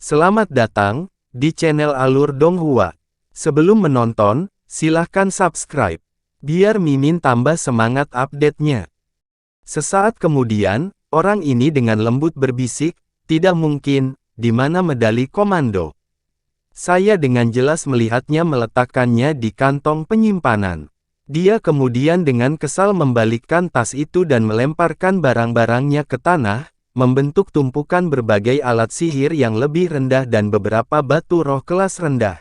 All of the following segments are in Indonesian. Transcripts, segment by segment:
Selamat datang di channel Alur Donghua. Sebelum menonton, silahkan subscribe, biar Mimin tambah semangat update-nya. Sesaat kemudian, orang ini dengan lembut berbisik, "Tidak mungkin, di mana medali komando?" Saya dengan jelas melihatnya meletakkannya di kantong penyimpanan. Dia kemudian dengan kesal membalikkan tas itu dan melemparkan barang-barangnya ke tanah, membentuk tumpukan berbagai alat sihir yang lebih rendah dan beberapa batu roh kelas rendah.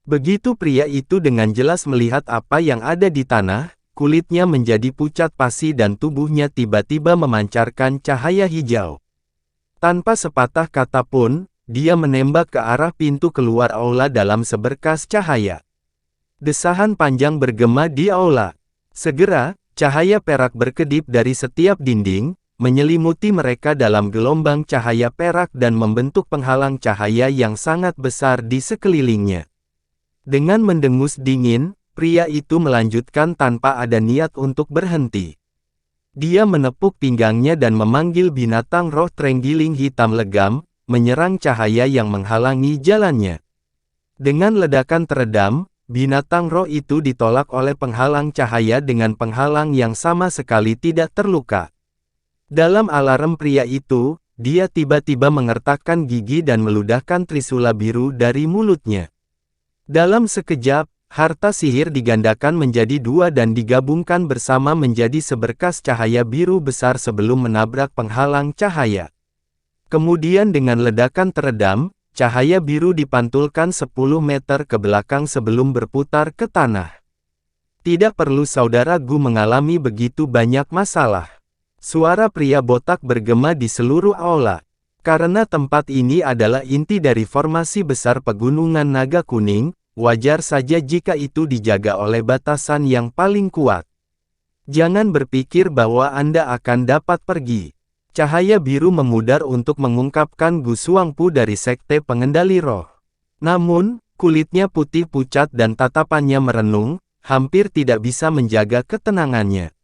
Begitu pria itu dengan jelas melihat apa yang ada di tanah, kulitnya menjadi pucat pasi dan tubuhnya tiba-tiba memancarkan cahaya hijau. Tanpa sepatah kata pun, dia menembak ke arah pintu keluar aula dalam seberkas cahaya. Desahan panjang bergema di aula. Segera, cahaya perak berkedip dari setiap dinding, menyelimuti mereka dalam gelombang cahaya perak dan membentuk penghalang cahaya yang sangat besar di sekelilingnya. Dengan mendengus dingin, pria itu melanjutkan tanpa ada niat untuk berhenti. Dia menepuk pinggangnya dan memanggil binatang roh terenggiling hitam legam, menyerang cahaya yang menghalangi jalannya. Dengan ledakan teredam, binatang roh itu ditolak oleh penghalang cahaya dengan penghalang yang sama sekali tidak terluka. Dalam alarm pria itu, dia tiba-tiba mengertakkan gigi dan meludahkan trisula biru dari mulutnya. Dalam sekejap, harta sihir digandakan menjadi dua dan digabungkan bersama menjadi seberkas cahaya biru besar sebelum menabrak penghalang cahaya. Kemudian dengan ledakan teredam, cahaya biru dipantulkan 10 meter ke belakang sebelum berputar ke tanah. Tidak perlu saudara Gu mengalami begitu banyak masalah. Suara pria botak bergema di seluruh aula. Karena tempat ini adalah inti dari formasi besar pegunungan naga kuning, wajar saja jika itu dijaga oleh batasan yang paling kuat. Jangan berpikir bahwa Anda akan dapat pergi. Cahaya biru memudar untuk mengungkapkan Gu Suangpu dari Sekte Pengendali Roh. Namun, kulitnya putih pucat dan tatapannya merenung, hampir tidak bisa menjaga ketenangannya.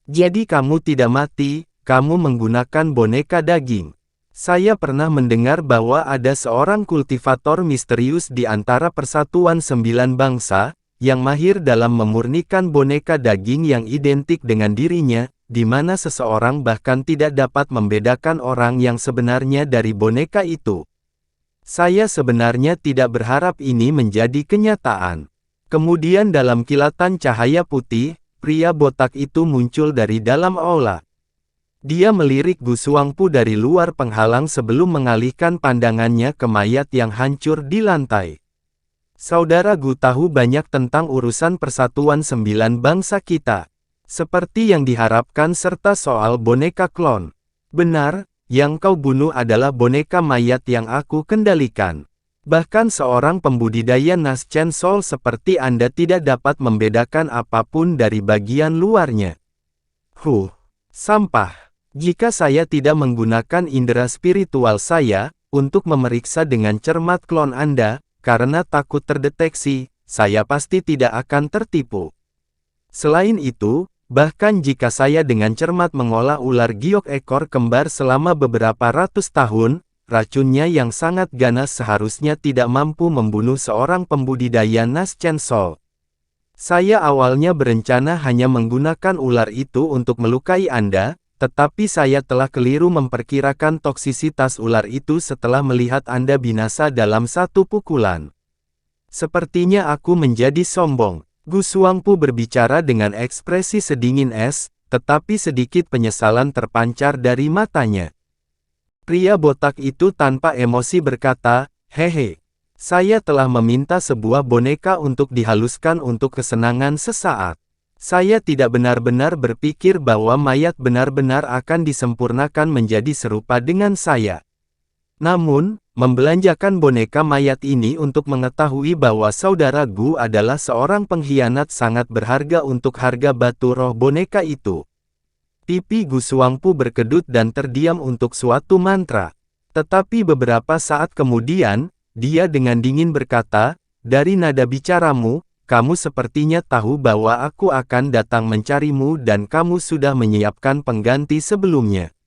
Jadi kamu tidak mati, kamu menggunakan boneka daging. Saya pernah mendengar bahwa ada seorang kultivator misterius di antara Persatuan Sembilan Bangsa, yang mahir dalam memurnikan boneka daging yang identik dengan dirinya, di mana seseorang bahkan tidak dapat membedakan orang yang sebenarnya dari boneka itu. Saya sebenarnya tidak berharap ini menjadi kenyataan. Kemudian dalam kilatan cahaya putih, pria botak itu muncul dari dalam aula. Dia melirik Gu Suangpu dari luar penghalang sebelum mengalihkan pandangannya ke mayat yang hancur di lantai. Saudara Gu tahu banyak tentang urusan Persatuan Sembilan Bangsa kita. Seperti yang diharapkan serta soal boneka klon. Benar, yang kau bunuh adalah boneka mayat yang aku kendalikan. Bahkan seorang pembudidaya Nas Chen Sol seperti Anda tidak dapat membedakan apapun dari bagian luarnya. Sampah. Jika saya tidak menggunakan indera spiritual saya, untuk memeriksa dengan cermat klon Anda, karena takut terdeteksi, saya pasti tidak akan tertipu. Selain itu, bahkan jika saya dengan cermat mengolah ular giok ekor kembar selama beberapa ratus tahun, racunnya yang sangat ganas seharusnya tidak mampu membunuh seorang pembudidaya Nas Chen Sol. Saya awalnya berencana hanya menggunakan ular itu untuk melukai Anda, tetapi saya telah keliru memperkirakan toksisitas ular itu setelah melihat Anda binasa dalam satu pukulan. Sepertinya aku menjadi sombong. Gu Suangpu berbicara dengan ekspresi sedingin es, tetapi sedikit penyesalan terpancar dari matanya. Pria botak itu tanpa emosi berkata, "Hehe, saya telah meminta sebuah boneka untuk dihaluskan untuk kesenangan sesaat. Saya tidak benar-benar berpikir bahwa mayat benar-benar akan disempurnakan menjadi serupa dengan saya. Namun, membelanjakan boneka mayat ini untuk mengetahui bahwa saudara Gu adalah seorang pengkhianat sangat berharga untuk harga batu roh boneka itu." Pipi Gu Suangpu berkedut dan terdiam untuk suatu mantra. Tetapi beberapa saat kemudian, dia dengan dingin berkata, "Dari nada bicaramu, kamu sepertinya tahu bahwa aku akan datang mencarimu dan kamu sudah menyiapkan pengganti sebelumnya."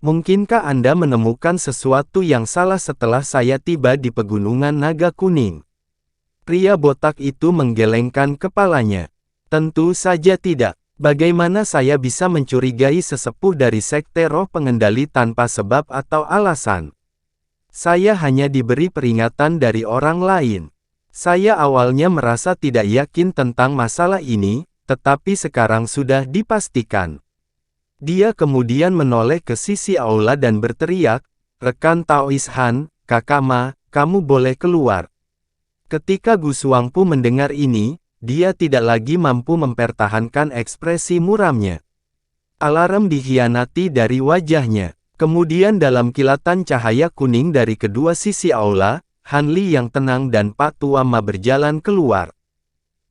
Mungkinkah Anda menemukan sesuatu yang salah setelah saya tiba di Pegunungan Naga Kuning? Pria botak itu menggelengkan kepalanya. Tentu saja tidak. Bagaimana saya bisa mencurigai sesepuh dari sekte roh pengendali tanpa sebab atau alasan? Saya hanya diberi peringatan dari orang lain. Saya awalnya merasa tidak yakin tentang masalah ini, tetapi sekarang sudah dipastikan. Dia kemudian menoleh ke sisi aula dan berteriak, "Rekan Taois Han, Kakama, kamu boleh keluar." Ketika Gu Xuangpu mendengar ini, dia tidak lagi mampu mempertahankan ekspresi muramnya. Alarm dikhianati dari wajahnya. Kemudian dalam kilatan cahaya kuning dari kedua sisi aula, Han Li yang tenang dan Pak Tua Ma berjalan keluar.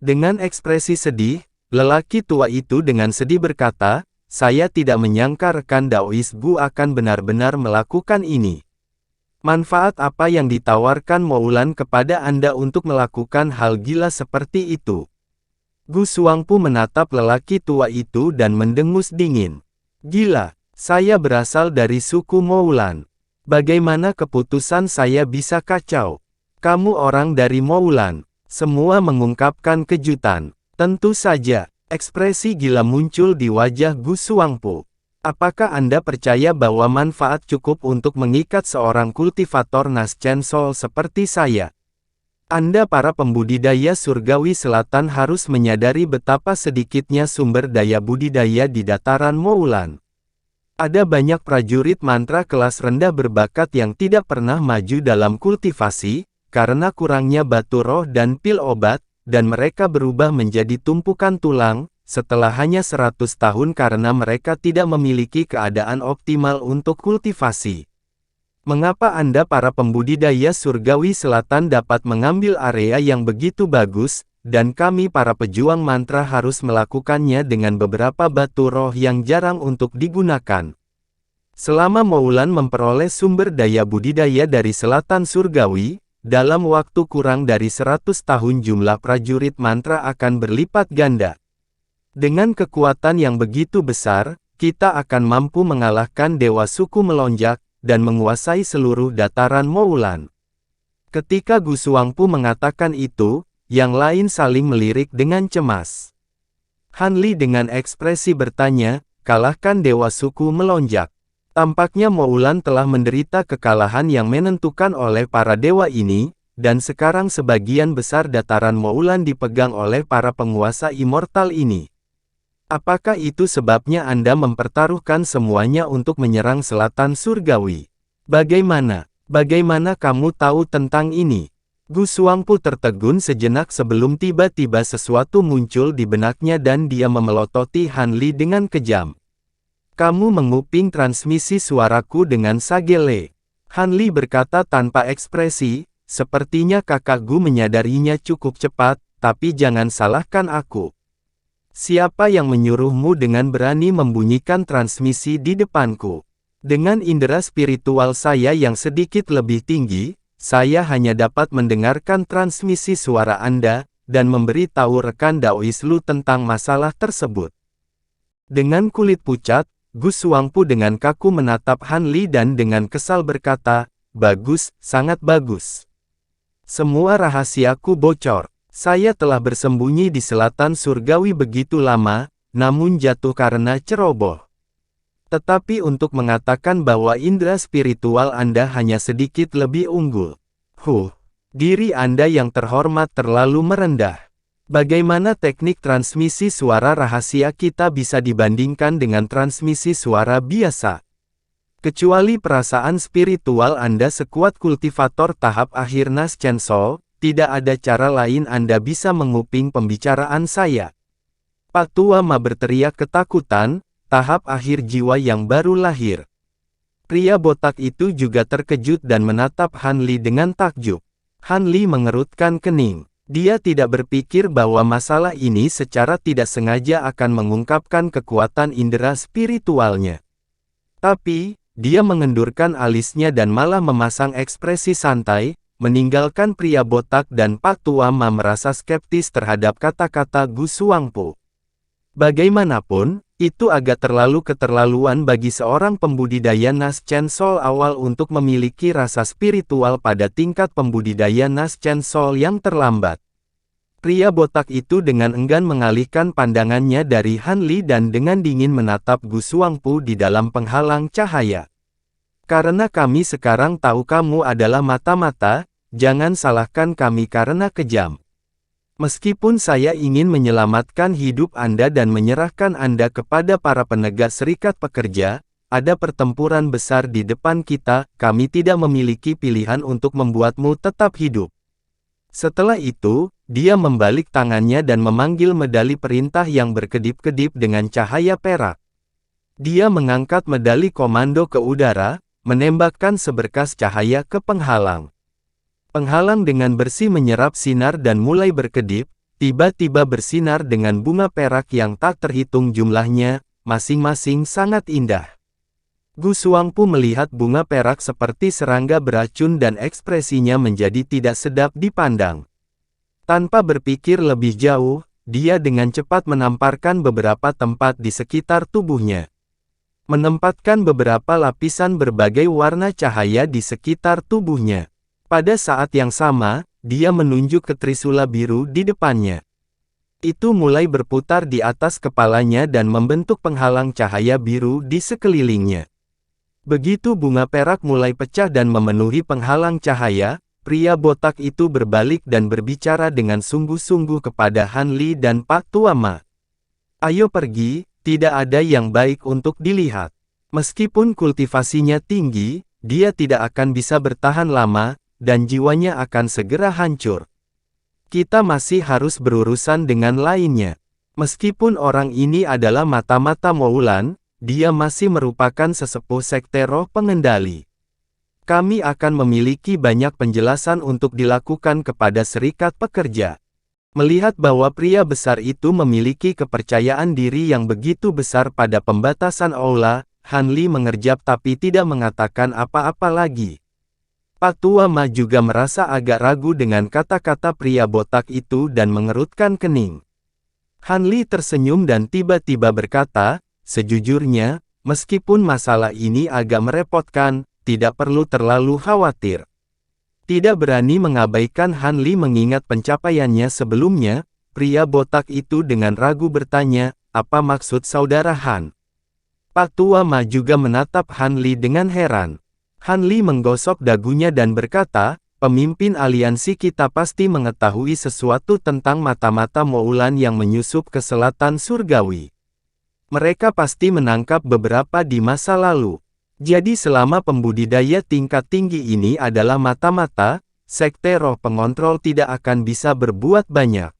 Dengan ekspresi sedih, lelaki tua itu dengan sedih berkata, "Saya tidak menyangka rekan Daois Gu akan benar-benar melakukan ini. Manfaat apa yang ditawarkan Moulan kepada Anda untuk melakukan hal gila seperti itu?" Gu Xuangpu menatap lelaki tua itu dan mendengus dingin. "Gila, saya berasal dari suku Moulan. Bagaimana keputusan saya bisa kacau? Kamu orang dari Moulan." Semua mengungkapkan kejutan. Tentu saja. Ekspresi gila muncul di wajah Gu Xuangpu. "Apakah Anda percaya bahwa manfaat cukup untuk mengikat seorang kultivator Naschen Soul seperti saya? Anda para pembudidaya surgawi selatan harus menyadari betapa sedikitnya sumber daya budidaya di dataran Moulan. Ada banyak prajurit mantra kelas rendah berbakat yang tidak pernah maju dalam kultivasi, karena kurangnya batu roh dan pil obat, dan mereka berubah menjadi tumpukan tulang, setelah hanya 100 tahun karena mereka tidak memiliki keadaan optimal untuk kultivasi. Mengapa Anda para pembudidaya surgawi selatan dapat mengambil area yang begitu bagus, dan kami para pejuang mantra harus melakukannya dengan beberapa batu roh yang jarang untuk digunakan? Selama Moulan memperoleh sumber daya budidaya dari selatan surgawi, dalam waktu kurang dari 100 tahun jumlah prajurit mantra akan berlipat ganda. Dengan kekuatan yang begitu besar, kita akan mampu mengalahkan Dewa Suku Melonjak, dan menguasai seluruh dataran Moulan. Ketika Gu Xuangpu mengatakan itu, yang lain saling melirik dengan cemas. Han Li dengan ekspresi bertanya, "Kalahkan Dewa Suku Melonjak?" Tampaknya Moulan telah menderita kekalahan yang menentukan oleh para dewa ini, dan sekarang sebagian besar dataran Moulan dipegang oleh para penguasa immortal ini. Apakah itu sebabnya Anda mempertaruhkan semuanya untuk menyerang selatan surgawi? Bagaimana kamu tahu tentang ini? Gu Xuangpu tertegun sejenak sebelum tiba-tiba sesuatu muncul di benaknya dan dia memelototi Han Li dengan kejam. "Kamu menguping transmisi suaraku dengan sagele." Han Li berkata tanpa ekspresi, "Sepertinya kakak Gu menyadarinya cukup cepat, tapi jangan salahkan aku. Siapa yang menyuruhmu dengan berani membunyikan transmisi di depanku? Dengan indera spiritual saya yang sedikit lebih tinggi, saya hanya dapat mendengarkan transmisi suara Anda, dan memberi tahu rekan Daois Lu tentang masalah tersebut." Dengan kulit pucat, Gu Xuangpu dengan kaku menatap Han Li dan dengan kesal berkata, "Bagus, sangat bagus. Semua rahasiaku bocor. Saya telah bersembunyi di selatan surgawi begitu lama, namun jatuh karena ceroboh. Tetapi untuk mengatakan bahwa indera spiritual Anda hanya sedikit lebih unggul. Diri Anda yang terhormat terlalu merendah. Bagaimana teknik transmisi suara rahasia kita bisa dibandingkan dengan transmisi suara biasa? Kecuali perasaan spiritual Anda sekuat kultivator tahap akhir Naschen Soul, tidak ada cara lain Anda bisa menguping pembicaraan saya." Pak Tua Ma berteriak ketakutan, tahap akhir jiwa yang baru lahir. Pria botak itu juga terkejut dan menatap Han Li dengan takjub. Han Li mengerutkan kening. Dia tidak berpikir bahwa masalah ini secara tidak sengaja akan mengungkapkan kekuatan indera spiritualnya. Tapi, dia mengendurkan alisnya dan malah memasang ekspresi santai, meninggalkan pria botak dan Pak Tua Ma merasa skeptis terhadap kata-kata Gu Xuangpu. Bagaimanapun, itu agak terlalu keterlaluan bagi seorang pembudidaya Nas Chainsaw awal untuk memiliki rasa spiritual pada tingkat pembudidaya Nas Chainsaw yang terlambat. Pria botak itu dengan enggan mengalihkan pandangannya dari Han Li dan dengan dingin menatap Gu Xuangpu di dalam penghalang cahaya. Karena kami sekarang tahu kamu adalah mata-mata, jangan salahkan kami karena kejam. Meskipun saya ingin menyelamatkan hidup Anda dan menyerahkan Anda kepada para penegak serikat pekerja, ada pertempuran besar di depan kita, kami tidak memiliki pilihan untuk membuatmu tetap hidup. Setelah itu, dia membalik tangannya dan memanggil medali perintah yang berkedip-kedip dengan cahaya perak. Dia mengangkat medali komando ke udara, menembakkan seberkas cahaya ke penghalang. Penghalang dengan bersih menyerap sinar dan mulai berkedip, tiba-tiba bersinar dengan bunga perak yang tak terhitung jumlahnya, masing-masing sangat indah. Gu Xuangpu melihat bunga perak seperti serangga beracun dan ekspresinya menjadi tidak sedap dipandang. Tanpa berpikir lebih jauh, dia dengan cepat menamparkan beberapa tempat di sekitar tubuhnya. Menempatkan beberapa lapisan berbagai warna cahaya di sekitar tubuhnya. Pada saat yang sama, dia menunjuk ke trisula biru di depannya. Itu mulai berputar di atas kepalanya dan membentuk penghalang cahaya biru di sekelilingnya. Begitu bunga perak mulai pecah dan memenuhi penghalang cahaya, pria botak itu berbalik dan berbicara dengan sungguh-sungguh kepada Han Li dan Pak Tuama. Ayo pergi, tidak ada yang baik untuk dilihat. Meskipun kultivasinya tinggi, dia tidak akan bisa bertahan lama, dan jiwanya akan segera hancur. Kita masih harus berurusan dengan lainnya. Meskipun orang ini adalah mata-mata Moulan, dia masih merupakan sesepuh sekte roh pengendali. Kami akan memiliki banyak penjelasan untuk dilakukan kepada serikat pekerja. Melihat bahwa pria besar itu memiliki kepercayaan diri yang begitu besar pada pembatasan aula, Han Li mengerjap tapi tidak mengatakan apa-apa lagi. Pak Tuama juga merasa agak ragu dengan kata-kata pria botak itu dan mengerutkan kening. Han Li tersenyum dan tiba-tiba berkata, sejujurnya, meskipun masalah ini agak merepotkan, tidak perlu terlalu khawatir. Tidak berani mengabaikan Han Li mengingat pencapaiannya sebelumnya, pria botak itu dengan ragu bertanya, apa maksud saudara Han? Pak Tuama juga menatap Han Li dengan heran. Han Li menggosok dagunya dan berkata, pemimpin aliansi kita pasti mengetahui sesuatu tentang mata-mata Moulan yang menyusup ke selatan surgawi. Mereka pasti menangkap beberapa di masa lalu. Jadi selama pembudidaya tingkat tinggi ini adalah mata-mata, sekte roh pengontrol tidak akan bisa berbuat banyak.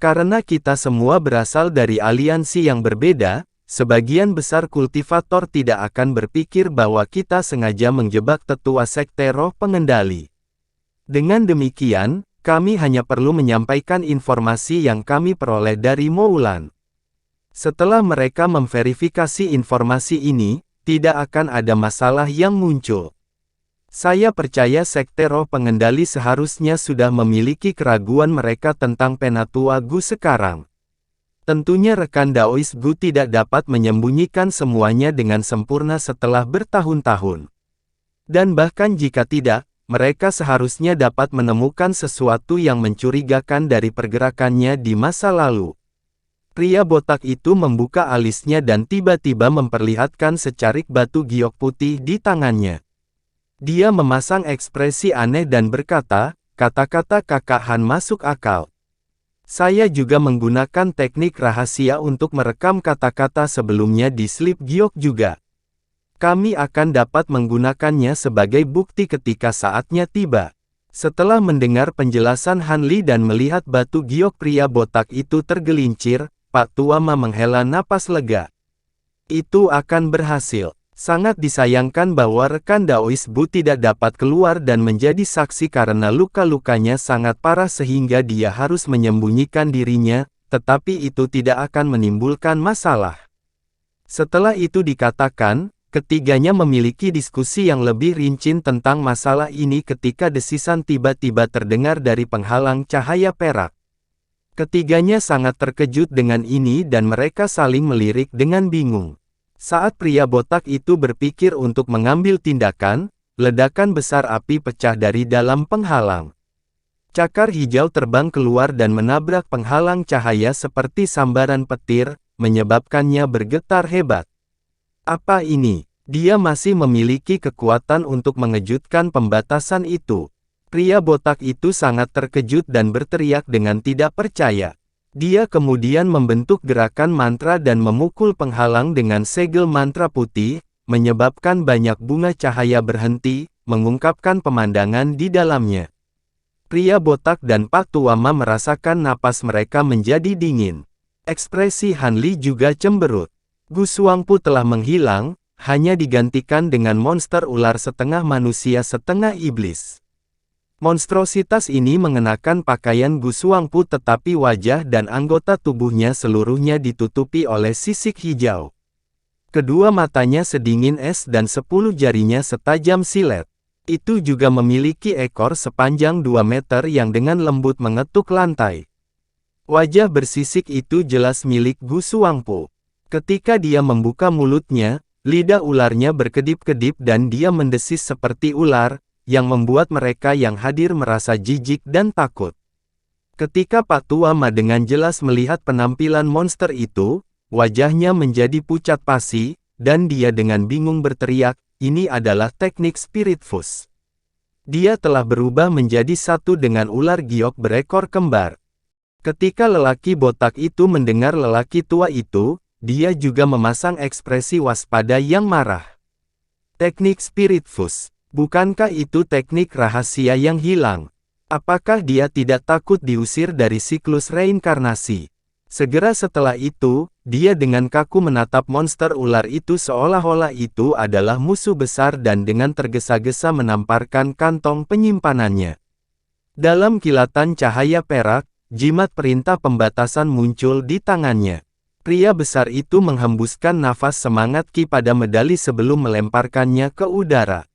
Karena kita semua berasal dari aliansi yang berbeda, sebagian besar kultivator tidak akan berpikir bahwa kita sengaja menjebak tetua sekte roh pengendali. Dengan demikian, kami hanya perlu menyampaikan informasi yang kami peroleh dari Moulan. Setelah mereka memverifikasi informasi ini, tidak akan ada masalah yang muncul. Saya percaya sekte roh pengendali seharusnya sudah memiliki keraguan mereka tentang Penatua Gu sekarang. Tentunya rekan Daois Gu tidak dapat menyembunyikan semuanya dengan sempurna setelah bertahun-tahun. Dan bahkan jika tidak, mereka seharusnya dapat menemukan sesuatu yang mencurigakan dari pergerakannya di masa lalu. Pria botak itu membuka alisnya dan tiba-tiba memperlihatkan secarik batu giok putih di tangannya. Dia memasang ekspresi aneh dan berkata, kata-kata kakak Han masuk akal. Saya juga menggunakan teknik rahasia untuk merekam kata-kata sebelumnya di slip giok juga. Kami akan dapat menggunakannya sebagai bukti ketika saatnya tiba. Setelah mendengar penjelasan Han Li dan melihat batu giok pria botak itu tergelincir, Pak Tuama menghela napas lega. Itu akan berhasil. Sangat disayangkan bahwa rekan Daois Bu tidak dapat keluar dan menjadi saksi karena luka-lukanya sangat parah sehingga dia harus menyembunyikan dirinya, tetapi itu tidak akan menimbulkan masalah. Setelah itu dikatakan, ketiganya memiliki diskusi yang lebih rinci tentang masalah ini ketika desisan tiba-tiba terdengar dari penghalang cahaya perak. Ketiganya sangat terkejut dengan ini dan mereka saling melirik dengan bingung. Saat pria botak itu berpikir untuk mengambil tindakan, ledakan besar api pecah dari dalam penghalang. Cakar hijau terbang keluar dan menabrak penghalang cahaya seperti sambaran petir, menyebabkannya bergetar hebat. Apa ini? Dia masih memiliki kekuatan untuk mengejutkan pembatasan itu. Pria botak itu sangat terkejut dan berteriak dengan tidak percaya. Dia kemudian membentuk gerakan mantra dan memukul penghalang dengan segel mantra putih, menyebabkan banyak bunga cahaya berhenti, mengungkapkan pemandangan di dalamnya. Pria botak dan Pak Tuama merasakan napas mereka menjadi dingin. Ekspresi Han Li juga cemberut. Gu Shuangpu telah menghilang, hanya digantikan dengan monster ular setengah manusia setengah iblis. Monstrositas ini mengenakan pakaian Gu Shuangpu tetapi wajah dan anggota tubuhnya seluruhnya ditutupi oleh sisik hijau. Kedua matanya sedingin es dan 10 jarinya setajam silet. Itu juga memiliki ekor sepanjang 2 meter yang dengan lembut mengetuk lantai. Wajah bersisik itu jelas milik Gu Shuangpu. Ketika dia membuka mulutnya, lidah ularnya berkedip-kedip dan dia mendesis seperti ular, yang membuat mereka yang hadir merasa jijik dan takut. Ketika Pak Tuama dengan jelas melihat penampilan monster itu, wajahnya menjadi pucat pasi, dan dia dengan bingung berteriak, ini adalah teknik Spirit Fus. Dia telah berubah menjadi satu dengan ular giok berekor kembar. Ketika lelaki botak itu mendengar lelaki tua itu, dia juga memasang ekspresi waspada yang marah. Teknik Spirit Fus. Bukankah itu teknik rahasia yang hilang? Apakah dia tidak takut diusir dari siklus reinkarnasi? Segera setelah itu, dia dengan kaku menatap monster ular itu seolah-olah itu adalah musuh besar dan dengan tergesa-gesa menamparkan kantong penyimpanannya. Dalam kilatan cahaya perak, jimat perintah pembatasan muncul di tangannya. Pria besar itu menghembuskan nafas semangat Ki pada medali sebelum melemparkannya ke udara.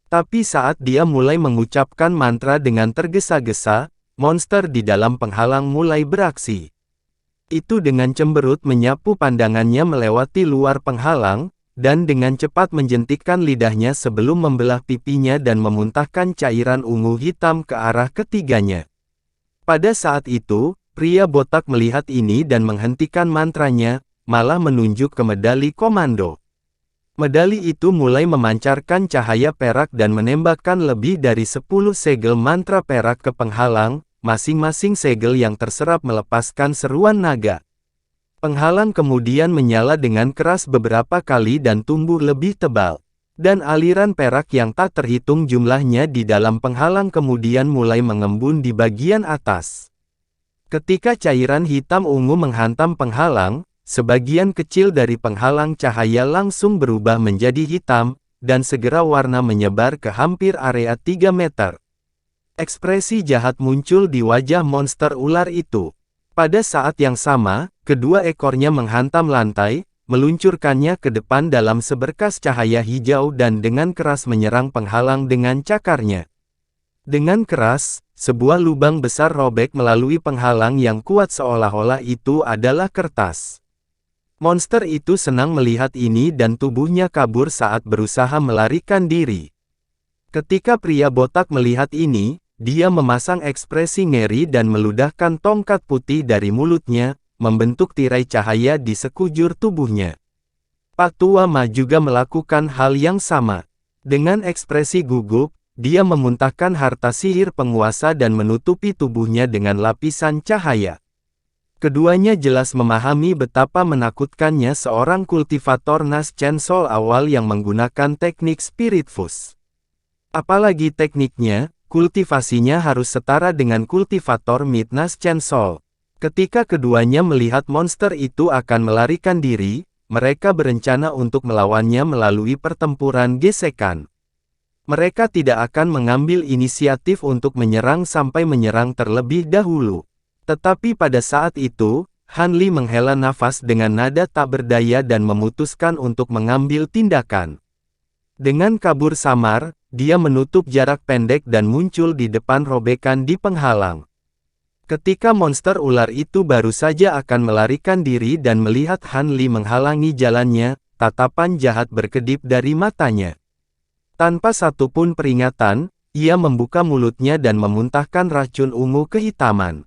Tapi saat dia mulai mengucapkan mantra dengan tergesa-gesa, monster di dalam penghalang mulai beraksi. Itu dengan cemberut menyapu pandangannya melewati luar penghalang, dan dengan cepat menjentikkan lidahnya sebelum membelah pipinya dan memuntahkan cairan ungu hitam ke arah ketiganya. Pada saat itu, pria botak melihat ini dan menghentikan mantranya, malah menunjuk ke medali komando. Medali itu mulai memancarkan cahaya perak dan menembakkan lebih dari 10 segel mantra perak ke penghalang, masing-masing segel yang terserap melepaskan seruan naga. Penghalang kemudian menyala dengan keras beberapa kali dan tumbuh lebih tebal. Dan aliran perak yang tak terhitung jumlahnya di dalam penghalang kemudian mulai mengembun di bagian atas. Ketika cairan hitam ungu menghantam penghalang, sebagian kecil dari penghalang cahaya langsung berubah menjadi hitam, dan segera warna menyebar ke hampir area 3 meter. Ekspresi jahat muncul di wajah monster ular itu. Pada saat yang sama, kedua ekornya menghantam lantai, meluncurkannya ke depan dalam seberkas cahaya hijau dan dengan keras menyerang penghalang dengan cakarnya. Dengan keras, sebuah lubang besar robek melalui penghalang yang kuat seolah-olah itu adalah kertas. Monster itu senang melihat ini dan tubuhnya kabur saat berusaha melarikan diri. Ketika pria botak melihat ini, dia memasang ekspresi ngeri dan meludahkan tongkat putih dari mulutnya, membentuk tirai cahaya di sekujur tubuhnya. Pak Tuama juga melakukan hal yang sama. Dengan ekspresi gugup, dia memuntahkan harta sihir penguasa dan menutupi tubuhnya dengan lapisan cahaya. Keduanya jelas memahami betapa menakutkannya seorang kultivator Nas Chen Sol awal yang menggunakan teknik Spirit Fus. Apalagi tekniknya, kultivasinya harus setara dengan kultivator Mid Nas Chen Sol. Ketika keduanya melihat monster itu akan melarikan diri, mereka berencana untuk melawannya melalui pertempuran gesekan. Mereka tidak akan mengambil inisiatif untuk menyerang sampai menyerang terlebih dahulu. Tetapi pada saat itu, Han Li menghela nafas dengan nada tak berdaya dan memutuskan untuk mengambil tindakan. Dengan kabur samar, dia menutup jarak pendek dan muncul di depan robekan di penghalang. Ketika monster ular itu baru saja akan melarikan diri dan melihat Han Li menghalangi jalannya, tatapan jahat berkedip dari matanya. Tanpa satupun peringatan, ia membuka mulutnya dan memuntahkan racun ungu kehitaman.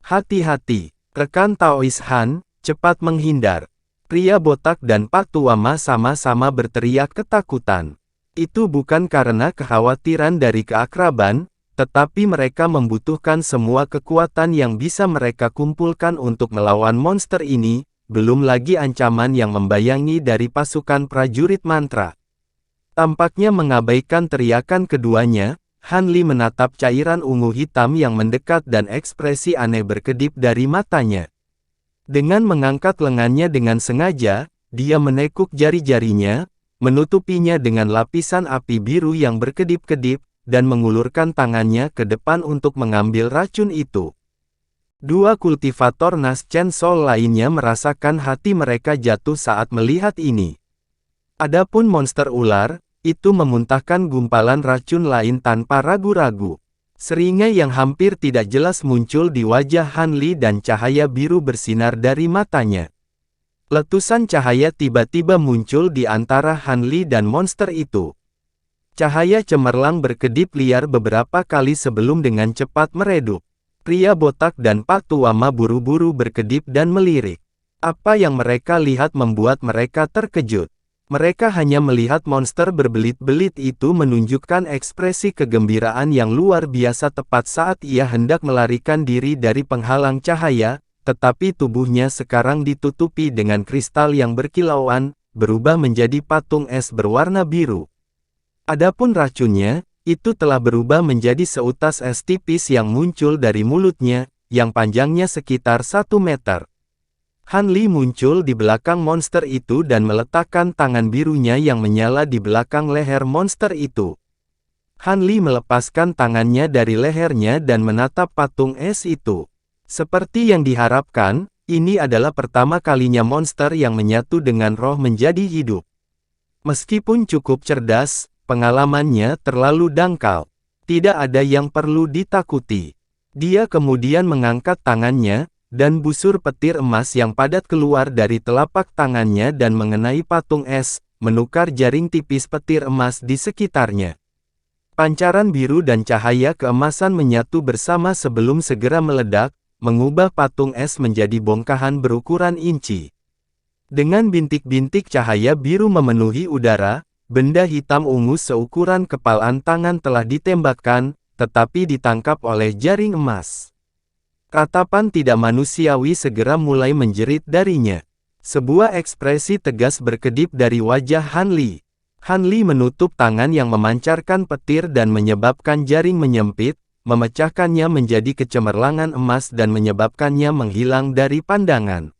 Hati-hati, rekan Taois Han, cepat menghindar. Pria botak dan Pak Tuama sama-sama berteriak ketakutan. Itu bukan karena kekhawatiran dari keakraban, tetapi mereka membutuhkan semua kekuatan yang bisa mereka kumpulkan untuk melawan monster ini, belum lagi ancaman yang membayangi dari pasukan prajurit mantra. Tampaknya mengabaikan teriakan keduanya, Han Li menatap cairan ungu hitam yang mendekat dan ekspresi aneh berkedip dari matanya. Dengan mengangkat lengannya dengan sengaja, dia menekuk jari-jarinya, menutupinya dengan lapisan api biru yang berkedip-kedip, dan mengulurkan tangannya ke depan untuk mengambil racun itu. Dua kultivator Nas Chen Sol lainnya merasakan hati mereka jatuh saat melihat ini. Adapun monster ular, itu memuntahkan gumpalan racun lain tanpa ragu-ragu. Seringai yang hampir tidak jelas muncul di wajah Han Li dan cahaya biru bersinar dari matanya. Letusan cahaya tiba-tiba muncul di antara Han Li dan monster itu. Cahaya cemerlang berkedip liar beberapa kali sebelum dengan cepat meredup. Pria botak dan Pak Tuama buru-buru berkedip dan melirik. Apa yang mereka lihat membuat mereka terkejut. Mereka hanya melihat monster berbelit-belit itu menunjukkan ekspresi kegembiraan yang luar biasa tepat saat ia hendak melarikan diri dari penghalang cahaya, tetapi tubuhnya sekarang ditutupi dengan kristal yang berkilauan, berubah menjadi patung es berwarna biru. Adapun racunnya, itu telah berubah menjadi seutas es tipis yang muncul dari mulutnya, yang panjangnya sekitar 1 meter. Han Li muncul di belakang monster itu dan meletakkan tangan birunya yang menyala di belakang leher monster itu. Han Li melepaskan tangannya dari lehernya dan menatap patung es itu. Seperti yang diharapkan, ini adalah pertama kalinya monster yang menyatu dengan roh menjadi hidup. Meskipun cukup cerdas, pengalamannya terlalu dangkal. Tidak ada yang perlu ditakuti. Dia kemudian mengangkat tangannya, dan busur petir emas yang padat keluar dari telapak tangannya dan mengenai patung es, menukar jaring tipis petir emas di sekitarnya. Pancaran biru dan cahaya keemasan menyatu bersama sebelum segera meledak, mengubah patung es menjadi bongkahan berukuran inci. Dengan bintik-bintik cahaya biru memenuhi udara, benda hitam ungu seukuran kepalan tangan telah ditembakkan, tetapi ditangkap oleh jaring emas. Ratapan tidak manusiawi segera mulai menjerit darinya. Sebuah ekspresi tegas berkedip dari wajah Han Li. Han Li menutup tangan yang memancarkan petir dan menyebabkan jaring menyempit, memecahkannya menjadi kecemerlangan emas dan menyebabkannya menghilang dari pandangan.